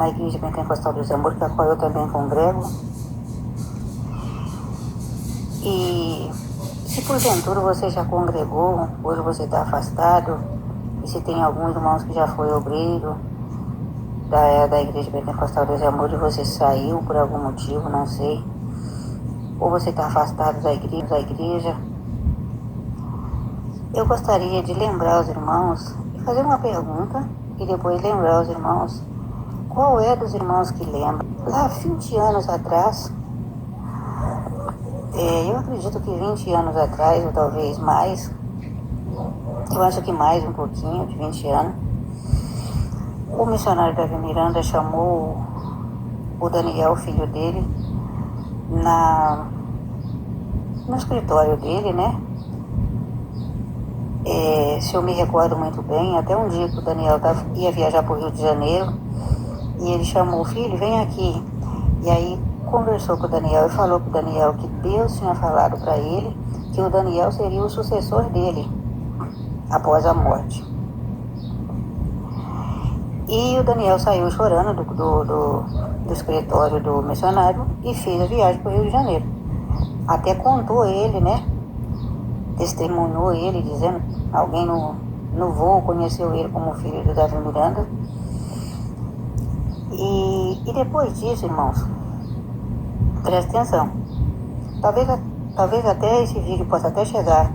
na Igreja Pentecostal do Zamor, da qual eu também congrego. E se porventura você já congregou, hoje você está afastado, e se tem alguns irmãos que já foi obreiro da Igreja Pentecostal do Zamor e você saiu por algum motivo, não sei, ou você está afastado da igreja, eu gostaria de lembrar os irmãos, e fazer uma pergunta, e depois lembrar os irmãos, qual é dos irmãos que lembram? Lá 20 anos atrás, eu acredito que 20 anos atrás, ou talvez mais, eu acho que mais um pouquinho, de 20 anos, o missionário Davi Miranda chamou o Daniel, filho dele, no escritório dele, né? Se eu me recordo muito bem, até um dia que o Daniel ia viajar para o Rio de Janeiro, e ele chamou o filho, vem aqui. E aí conversou com o Daniel e falou para o Daniel que Deus tinha falado para ele que o Daniel seria o sucessor dele após a morte. E o Daniel saiu chorando do escritório do missionário e fez a viagem para o Rio de Janeiro. Até contou ele, né? Testemunhou ele, dizendo que alguém no voo conheceu ele como filho do Davi Miranda. E depois disso, irmãos, presta atenção. Talvez até esse vídeo possa até chegar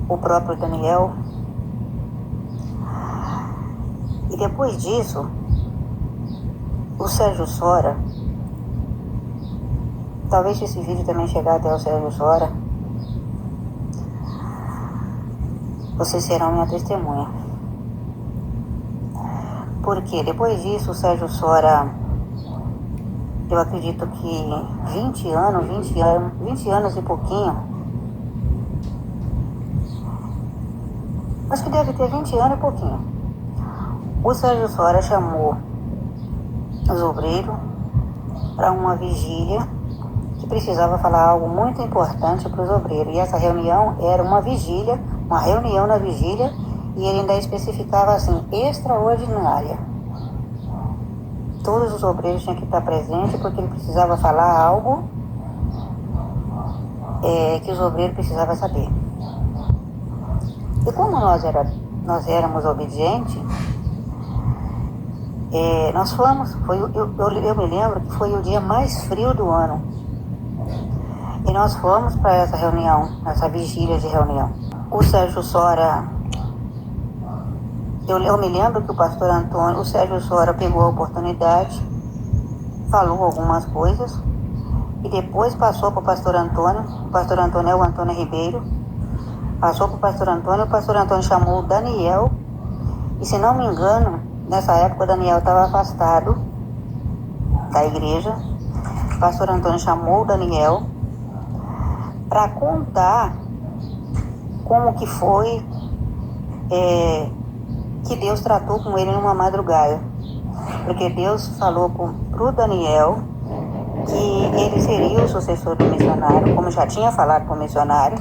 o próprio Daniel. E depois disso, o Sérgio Sora, talvez esse vídeo também chegar até o Sérgio Sora, vocês serão minha testemunha. Porque depois disso, o Sérgio Sora, eu acredito que 20 anos e pouquinho, acho que deve ter 20 anos e pouquinho, o Sérgio Sora chamou os obreiros para uma vigília que precisava falar algo muito importante para os obreiros. E essa reunião era uma reunião na vigília, e ele ainda especificava assim, extraordinária. Todos os obreiros tinham que estar presentes porque ele precisava falar algo que os obreiros precisavam saber. E como nós éramos obedientes, nós fomos, eu me lembro que foi o dia mais frio do ano. E nós fomos para essa reunião, essa vigília de reunião. O Sérgio Sora, eu me lembro que o Sérgio Sora pegou a oportunidade, falou algumas coisas, e depois passou para o pastor Antônio é o Antônio Ribeiro, passou para o pastor Antônio chamou o Daniel, e se não me engano, nessa época o Daniel estava afastado da igreja. O pastor Antônio chamou o Daniel para contar como que foi que Deus tratou com ele numa madrugada. Porque Deus falou para o Daniel que ele seria o sucessor do missionário, como já tinha falado para o missionário.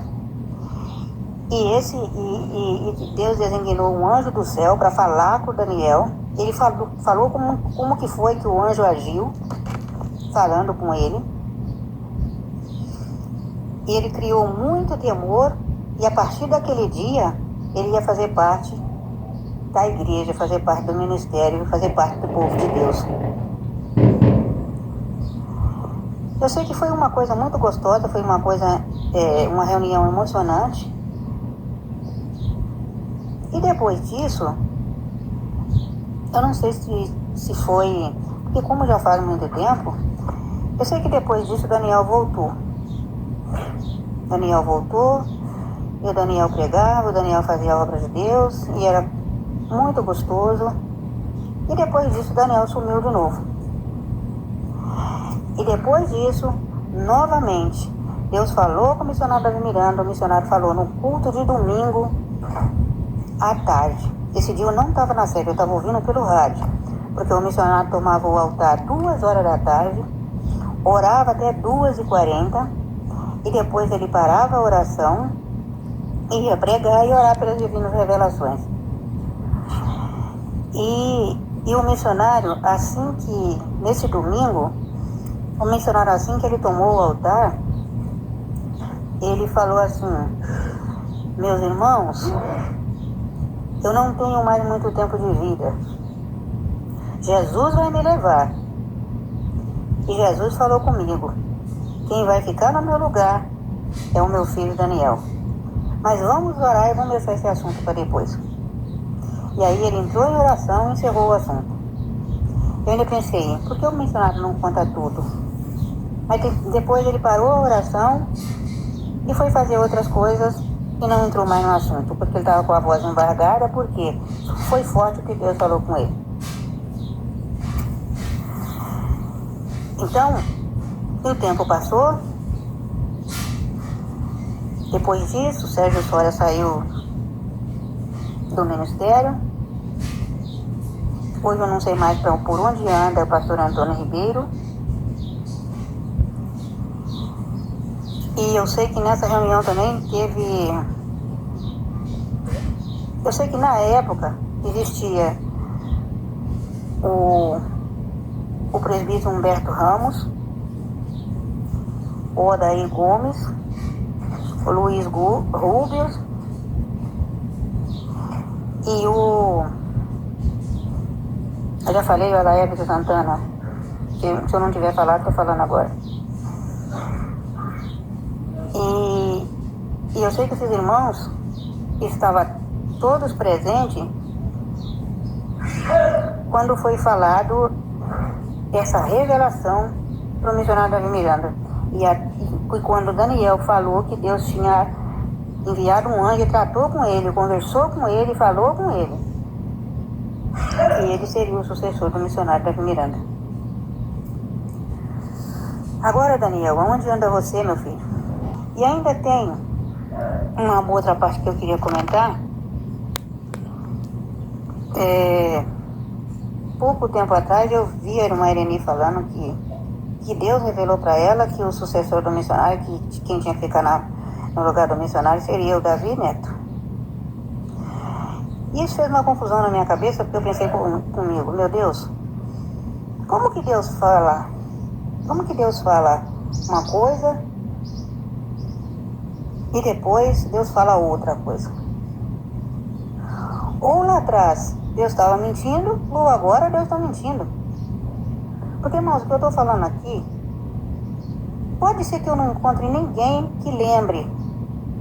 E Deus designou um anjo do céu para falar com o Daniel. Ele falou como que foi que o anjo agiu, falando com ele. E ele criou muito temor, e a partir daquele dia, ele ia fazer parte da igreja, fazer parte do ministério, fazer parte do povo de Deus. Eu sei que foi uma coisa muito gostosa, foi uma reunião emocionante. E depois disso, eu não sei se foi, porque como já faz muito tempo, eu sei que depois disso Daniel voltou, e o Daniel pregava, o Daniel fazia a obra de Deus, e era muito gostoso. E depois disso Daniel sumiu de novo. E depois disso, novamente, Deus falou com o missionário Davi Miranda, o missionário falou no culto de domingo à tarde. Esse dia eu não estava na sede, eu estava ouvindo pelo rádio, porque o missionário tomava o altar 2 horas da tarde, orava até 2h40, e depois ele parava a oração, ia pregar e orar pelas divinas revelações. E E o missionário, nesse domingo, o missionário, assim que ele tomou o altar, ele falou assim: meus irmãos, eu não tenho mais muito tempo de vida. Jesus vai me levar. E Jesus falou comigo: quem vai ficar no meu lugar é o meu filho Daniel. Mas vamos orar e vamos deixar esse assunto para depois. E aí ele entrou em oração e encerrou o assunto. Eu ainda pensei, por que o missionário não conta tudo? Mas depois ele parou a oração e foi fazer outras coisas e não entrou mais no assunto, porque ele estava com a voz embargada, porque foi forte o que Deus falou com ele. Então, o tempo passou. Depois disso, Sérgio Soares saiu do ministério. Hoje eu não sei mais por onde anda o pastor Antônio Ribeiro. E eu sei que nessa reunião também teve... Eu sei que na época existia o presbítero Humberto Ramos, o Odair Gomes, o Luiz Rúbios e o... Eu já falei o Adair de Santana. Se eu não tiver falado, estou falando agora. E eu sei que esses irmãos estavam todos presentes quando foi falado essa revelação para o missionário Davi Miranda. E quando Daniel falou que Deus tinha enviado um anjo, tratou com ele, conversou com ele, falou com ele, que ele seria o sucessor do missionário Davi Miranda. Agora, Daniel, aonde anda você, meu filho? E ainda tem uma outra parte que eu queria comentar. Pouco tempo atrás eu vi a irmã Irene falando que Deus revelou para ela que o sucessor do missionário, que quem tinha que ficar no lugar do missionário seria o Davi Neto. E isso fez uma confusão na minha cabeça, porque eu pensei comigo, meu Deus, como que Deus fala uma coisa e depois Deus fala outra coisa? Ou lá atrás Deus estava mentindo, ou agora Deus está mentindo. Porque, irmãos, o que eu estou falando aqui, pode ser que eu não encontre ninguém que lembre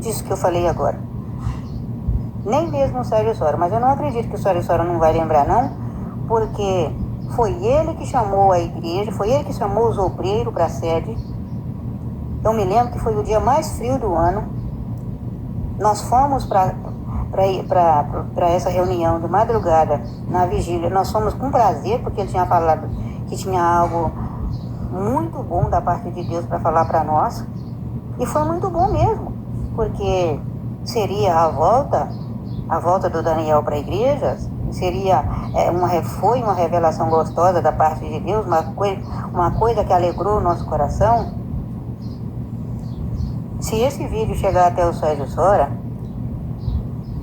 disso que eu falei agora. Nem mesmo o Sérgio Soares. Mas eu não acredito que o Sérgio Soares não vai lembrar, não, porque foi ele que chamou a igreja, foi ele que chamou os obreiros para a sede. Eu me lembro que foi o dia mais frio do ano. Nós fomos para essa reunião de madrugada, na vigília. Nós fomos com prazer, porque ele tinha falado que tinha algo muito bom da parte de Deus para falar para nós. E foi muito bom mesmo, porque seria a volta do Daniel para a igreja, foi uma revelação gostosa da parte de Deus, uma coisa que alegrou o nosso coração. Se esse vídeo chegar até o Sérgio Soares,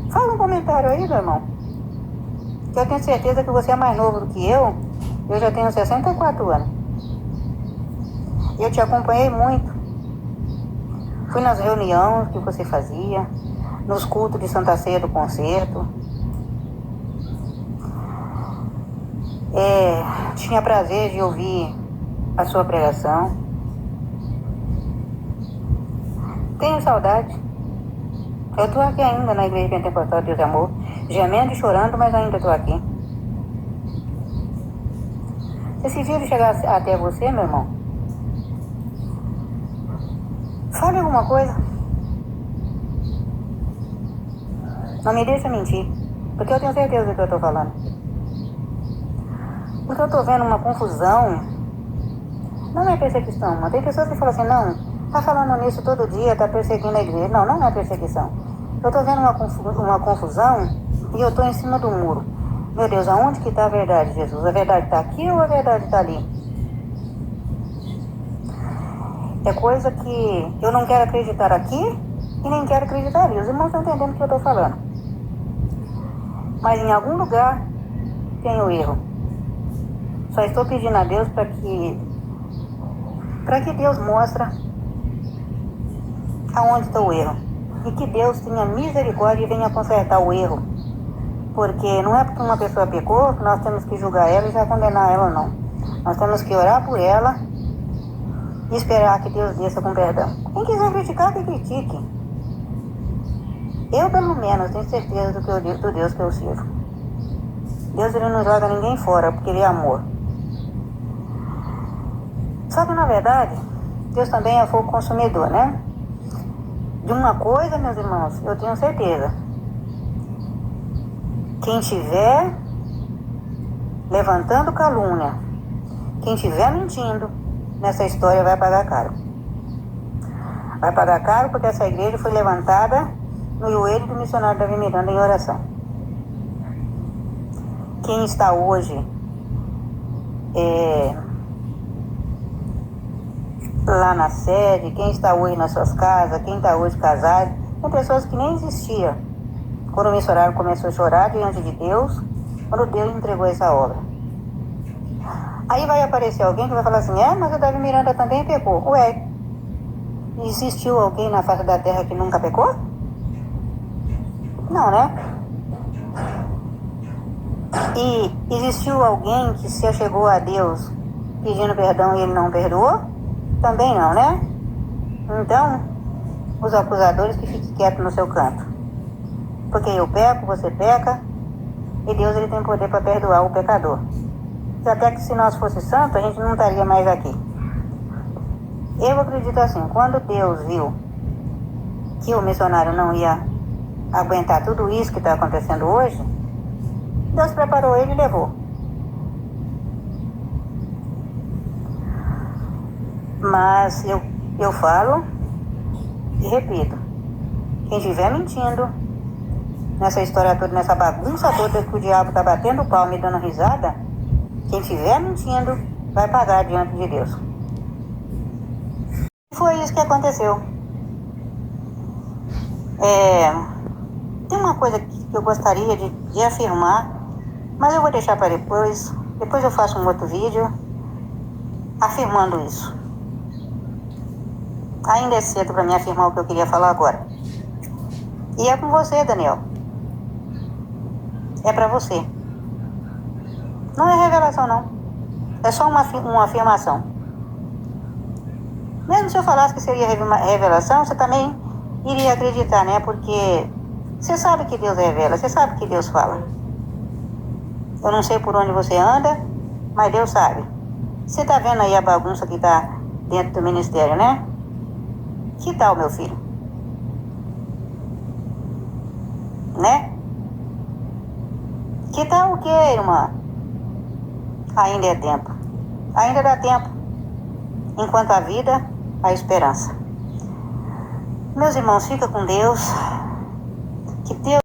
fala um comentário aí, meu irmão, que eu tenho certeza que você é mais novo do que eu já tenho 64 anos. Eu te acompanhei muito. Fui nas reuniões que você fazia, nos cultos de Santa Ceia do Concerto. Tinha prazer de ouvir a sua pregação. Tenho saudade. Eu estou aqui ainda na Igreja Pentecostal de Deus e Amor, gemendo e chorando, mas ainda estou aqui. Se esse vídeo chegar até você, meu irmão, fale alguma coisa. Não me deixa mentir, porque eu tenho certeza do que eu estou falando. Porque eu estou vendo uma confusão. Não é perseguição, mas tem pessoas que falam assim, não, está falando nisso todo dia, está perseguindo a igreja. Não, não é perseguição. Eu estou vendo uma confusão e eu estou em cima do muro. Meu Deus, aonde que está a verdade, Jesus? A verdade está aqui ou a verdade está ali? É coisa que eu não quero acreditar aqui e nem quero acreditar ali. Os irmãos estão entendendo o que eu estou falando. Mas em algum lugar tem o erro. Só estou pedindo a Deus para que Deus mostre aonde está o erro. E que Deus tenha misericórdia e venha consertar o erro. Porque não é porque uma pessoa pecou que nós temos que julgar ela e já condenar ela, não. Nós temos que orar por ela e esperar que Deus desça com perdão. Quem quiser criticar, que critique. Eu, pelo menos, tenho certeza do Deus que eu sirvo. Deus, ele não joga ninguém fora, porque ele é amor. Só que, na verdade, Deus também é fogo consumidor, né? De uma coisa, meus irmãos, eu tenho certeza. Quem estiver levantando calúnia, quem estiver mentindo nessa história vai pagar caro. Vai pagar caro porque essa igreja foi levantada no joelho do missionário Davi Miranda em oração. Quem está hoje lá na sede, quem está hoje nas suas casas, quem está hoje casado, tem pessoas que nem existiam quando o missionário começou a chorar diante de Deus, quando Deus entregou essa obra. Aí vai aparecer alguém que vai falar assim, mas o Davi Miranda também pecou. Ué, existiu alguém na face da terra que nunca pecou? Não, né? E existiu alguém que se achegou a Deus pedindo perdão e ele não perdoou? Também não, né? Então, os acusadores que fiquem quietos no seu canto. Porque eu peco, você peca, e Deus, ele tem poder para perdoar o pecador. Até que se nós fosse santo, a gente não estaria mais aqui. Eu acredito assim, quando Deus viu que o missionário não ia aguentar tudo isso que está acontecendo hoje, Deus preparou ele e levou. Mas eu falo e repito, quem estiver mentindo nessa história toda, nessa bagunça toda que o diabo está batendo palma e dando risada, quem estiver mentindo vai pagar diante de Deus. Foi isso que aconteceu. Tem uma coisa que eu gostaria de afirmar, mas eu vou deixar para depois. Depois eu faço um outro vídeo afirmando isso. Ainda é cedo para mim afirmar o que eu queria falar agora. E é com você, Daniel. É para você. Não é revelação, não. É só uma afirmação. Mesmo se eu falasse que seria revelação, você também iria acreditar, né? Porque você sabe que Deus revela, você sabe que Deus fala. Eu não sei por onde você anda, mas Deus sabe. Você tá vendo aí a bagunça que tá dentro do ministério, né? Que tal, meu filho? Né? Que tal o quê, irmã? Ainda é tempo. Ainda dá tempo. Enquanto a vida, a esperança. Meus irmãos, fica com Deus. Que Deus